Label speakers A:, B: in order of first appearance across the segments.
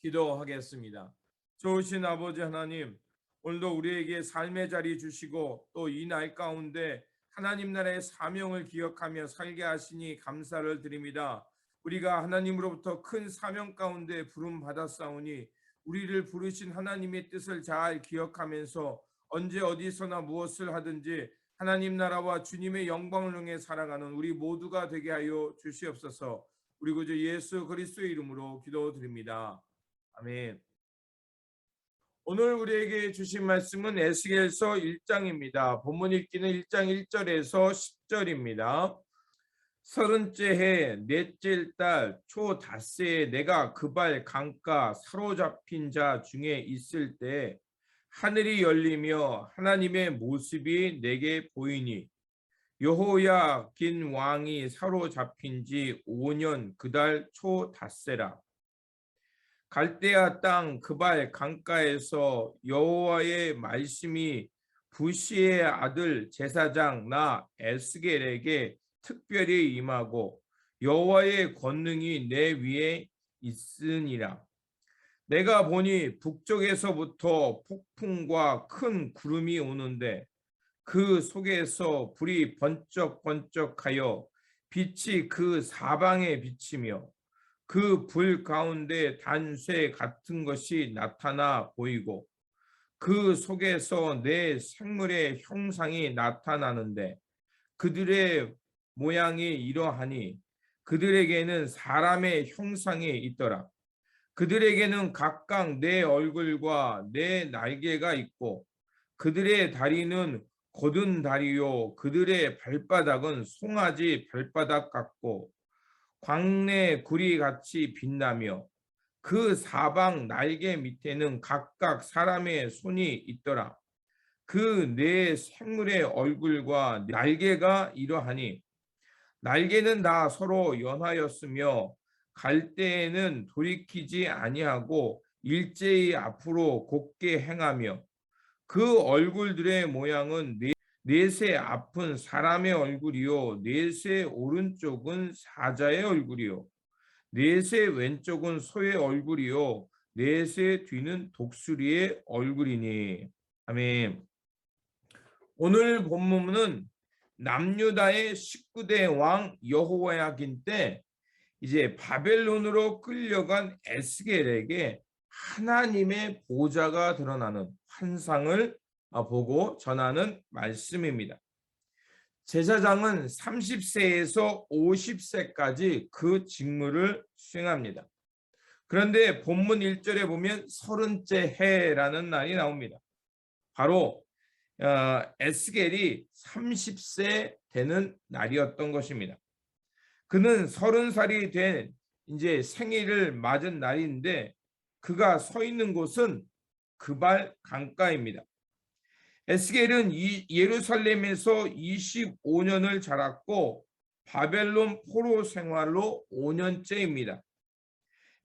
A: 기도하겠습니다. 좋으신 아버지 하나님, 오늘도 우리에게 삶의 자리 주시고 또 이 날 가운데 하나님 나라의 사명을 기억하며 살게 하시니 감사를 드립니다. 우리가 하나님으로부터 큰 사명 가운데 부름 받았사오니 우리를 부르신 하나님의 뜻을 잘 기억하면서 언제 어디서나 무엇을 하든지 하나님 나라와 주님의 영광을 향해 살아가는 우리 모두가 되게 하여 주시옵소서. 우리 구주 예수 그리스도의 이름으로 기도드립니다. 아멘. 오늘 우리에게 주신 말씀은 에스겔서 1장입니다. 본문 읽기는 1장 1절에서 10절입니다. 30째 해 넷째 달 초 닷새에 내가 그발 강가 사로잡힌 자 중에 있을 때 하늘이 열리며 하나님의 모습이 내게 보이니 여호야긴 왕이 사로잡힌 지 5년 그달 초 닷새라. 갈대아 땅 그발 강가에서 여호와의 말씀이 부시의 아들 제사장 나 에스겔에게 특별히 임하고 여호와의 권능이 내 위에 있으니라. 내가 보니 북쪽에서부터 폭풍과 큰 구름이 오는데 그 속에서 불이 번쩍번쩍하여 빛이 그 사방에 비치며 그 불 가운데 단쇠 같은 것이 나타나 보이고 그 속에서 내 생물의 형상이 나타나는데 그들의 모양이 이러하니 그들에게는 사람의 형상이 있더라. 그들에게는 각각 내 얼굴과 내 날개가 있고 그들의 다리는 곧은 다리요 그들의 발바닥은 송아지 발바닥 같고 광내 구리 같이 빛나며 그 사방 날개 밑에는 각각 사람의 손이 있더라. 그 네 생물의 얼굴과 날개가 이러하니 날개는 다 서로 연하였으며 갈 때에는 돌이키지 아니하고 일제히 앞으로 곧게 행하며 그 얼굴들의 모양은 넷의 앞은 사람의 얼굴이요 넷의 오른쪽은 사자의 얼굴이요 넷의 왼쪽은 소의 얼굴이요 넷의 뒤는 독수리의 얼굴이니. 아멘. 오늘 본문은 남유다의 19대 왕 여호야긴 때 이제 바벨론으로 끌려간 에스겔에게 하나님의 보좌가 드러나는 환상을 보고 전하는 말씀입니다. 제사장은 30세에서 50세까지 그 직무를 수행합니다. 그런데 본문 1절에 보면 30째 해라는 날이 나옵니다. 바로 에스겔이 30세 되는 날이었던 것입니다. 그는 30살이 된 이제 생일을 맞은 날인데 그가 서 있는 곳은 그발 강가입니다. 에스겔은 예루살렘에서 25년을 자랐고 바벨론 포로 생활로 5년째입니다.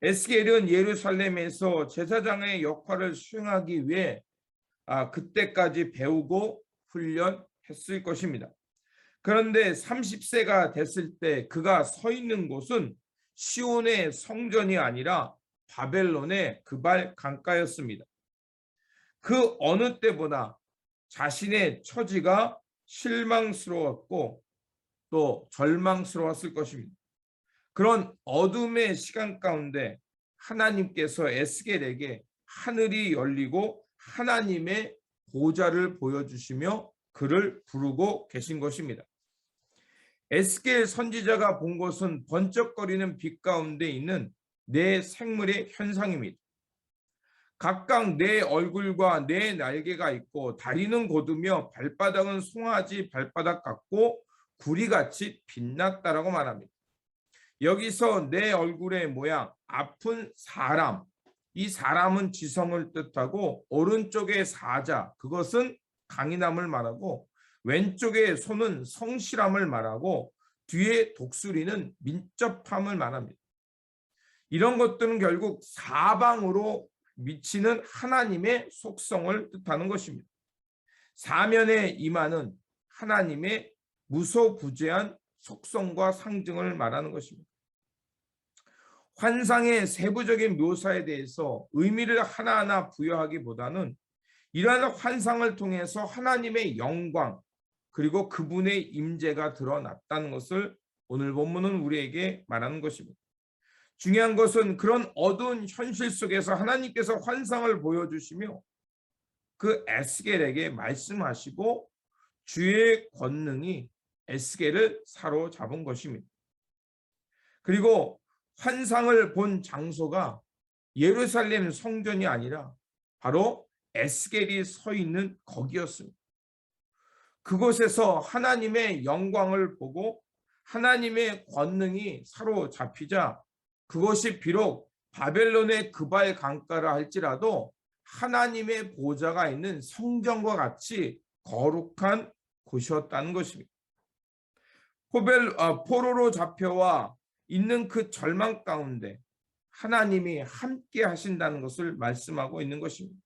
A: 에스겔은 예루살렘에서 제사장의 역할을 수행하기 위해 그때까지 배우고 훈련했을 것입니다. 그런데 30세가 됐을 때 그가 서 있는 곳은 시온의 성전이 아니라 바벨론의 그발 강가였습니다. 그 어느 때보다 자신의 처지가 실망스러웠고 또 절망스러웠을 것입니다. 그런 어둠의 시간 가운데 하나님께서 에스겔에게 하늘이 열리고 하나님의 보좌를 보여주시며 그를 부르고 계신 것입니다. 에스겔 선지자가 본 것은 번쩍거리는 빛 가운데 있는 네 생물의 현상입니다. 각각 네 얼굴과 네 날개가 있고 다리는 곧으며 발바닥은 송아지 발바닥 같고 구리같이 빛났다라고 말합니다. 여기서 네 얼굴의 모양, 앞은 사람, 이 사람은 지성을 뜻하고 오른쪽의 사자, 그것은 강인함을 말하고 왼쪽의 손은 성실함을 말하고 뒤에 독수리는 민첩함을 말합니다. 이런 것들은 결국 사방으로 미치는 하나님의 속성을 뜻하는 것입니다. 사면에 임하는 하나님의 무소부재한 속성과 상징을 말하는 것입니다. 환상의 세부적인 묘사에 대해서 의미를 하나하나 부여하기보다는 이러한 환상을 통해서 하나님의 영광 그리고 그분의 임재가 드러났다는 것을 오늘 본문은 우리에게 말하는 것입니다. 중요한 것은 그런 어두운 현실 속에서 하나님께서 환상을 보여주시며 그 에스겔에게 말씀하시고 주의 권능이 에스겔을 사로잡은 것입니다. 그리고 환상을 본 장소가 예루살렘 성전이 아니라 바로 에스겔이 서 있는 거기였습니다. 그곳에서 하나님의 영광을 보고 하나님의 권능이 사로잡히자 그것이 비록 바벨론의 그발 강가라 할지라도 하나님의 보좌가 있는 성전과 같이 거룩한 곳이었다는 것입니다. 포로로 잡혀와 있는 그 절망 가운데 하나님이 함께 하신다는 것을 말씀하고 있는 것입니다.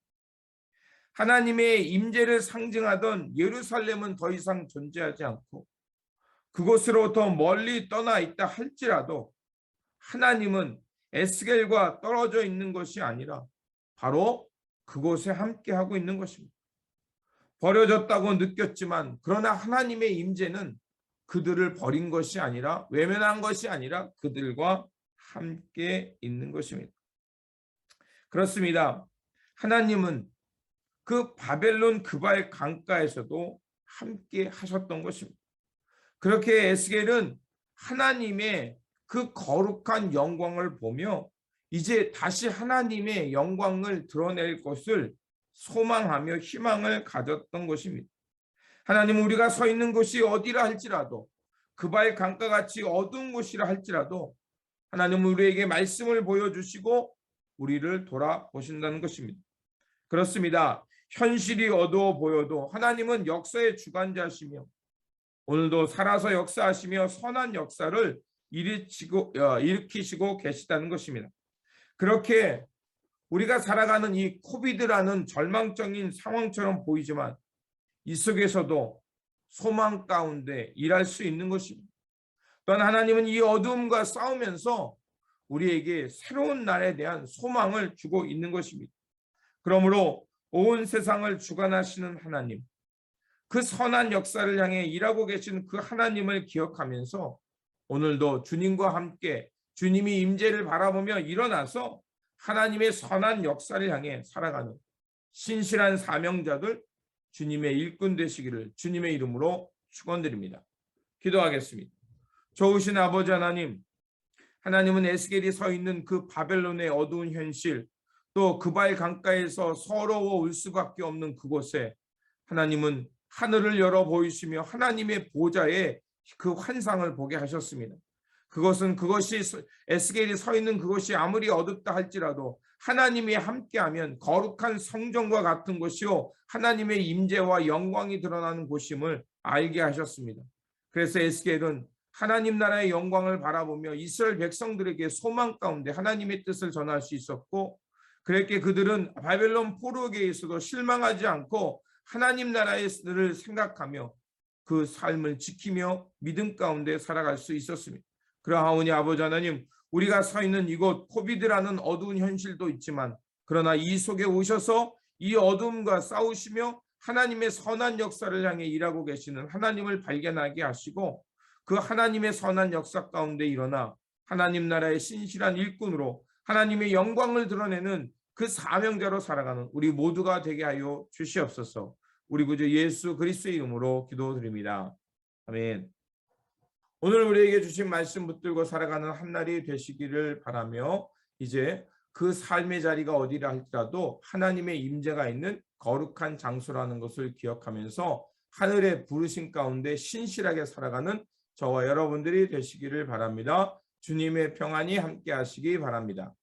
A: 하나님의 임재를 상징하던 예루살렘은 더 이상 존재하지 않고 그곳으로 더 멀리 떠나 있다 할지라도 하나님은 에스겔과 떨어져 있는 것이 아니라 바로 그곳에 함께 하고 있는 것입니다. 버려졌다고 느꼈지만 그러나 하나님의 임재는 그들을 버린 것이 아니라 외면한 것이 아니라 그들과 함께 있는 것입니다. 그렇습니다. 하나님은 그 바벨론 그발 강가에서도 함께 하셨던 것입니다. 그렇게 에스겔은 하나님의 그 거룩한 영광을 보며 이제 다시 하나님의 영광을 드러낼 것을 소망하며 희망을 가졌던 것입니다. 하나님, 우리가 서 있는 곳이 어디라 할지라도 그발 강가같이 어두운 곳이라 할지라도 하나님은 우리에게 말씀을 보여주시고 우리를 돌아보신다는 것입니다. 그렇습니다. 현실이 어두워 보여도 하나님은 역사의 주관자시며 오늘도 살아서 역사하시며 선한 역사를 일으키시고 계시다는 것입니다. 그렇게 우리가 살아가는 이 코비드라는 절망적인 상황처럼 보이지만 이 속에서도 소망 가운데 일할 수 있는 것입니다. 또한 하나님은 이 어두움과 싸우면서 우리에게 새로운 날에 대한 소망을 주고 있는 것입니다. 그러므로 온 세상을 주관하시는 하나님, 그 선한 역사를 향해 일하고 계신 그 하나님을 기억하면서 오늘도 주님과 함께 주님이 임재를 바라보며 일어나서 하나님의 선한 역사를 향해 살아가는 신실한 사명자들, 주님의 일꾼 되시기를 주님의 이름으로 축원드립니다. 기도하겠습니다. 좋으신 아버지 하나님, 하나님은 에스겔이 서 있는 그 바벨론의 어두운 현실, 또 그발 강가에서 서러워 울 수밖에 없는 그곳에 하나님은 하늘을 열어 보이시며 하나님의 보좌에 그 환상을 보게 하셨습니다. 그것이 에스겔이 서 있는 그것이 아무리 어둡다 할지라도 하나님이 함께하면 거룩한 성전과 같은 곳이요 하나님의 임재와 영광이 드러나는 곳임을 알게 하셨습니다. 그래서 에스겔은 하나님 나라의 영광을 바라보며 이스라엘 백성들에게 소망 가운데 하나님의 뜻을 전할 수 있었고, 그렇게 그들은 바벨론 포로기에서도 실망하지 않고 하나님 나라를 생각하며 그 삶을 지키며 믿음 가운데 살아갈 수 있었습니다. 그러하오니 아버지 하나님, 우리가 서 있는 이곳 코비드라는 어두운 현실도 있지만 그러나 이 속에 오셔서 이 어둠과 싸우시며 하나님의 선한 역사를 향해 일하고 계시는 하나님을 발견하게 하시고 그 하나님의 선한 역사 가운데 일어나 하나님 나라의 신실한 일꾼으로 하나님의 영광을 드러내는 그 사명자로 살아가는 우리 모두가 되게 하여 주시옵소서. 우리 구주 예수 그리스도의 이름으로 기도드립니다. 아멘. 오늘 우리에게 주신 말씀 붙들고 살아가는 한 날이 되시기를 바라며 이제 그 삶의 자리가 어디라 할지라도 하나님의 임재가 있는 거룩한 장소라는 것을 기억하면서 하늘의 부르심 가운데 신실하게 살아가는 저와 여러분들이 되시기를 바랍니다. 주님의 평안이 함께 하시기 바랍니다.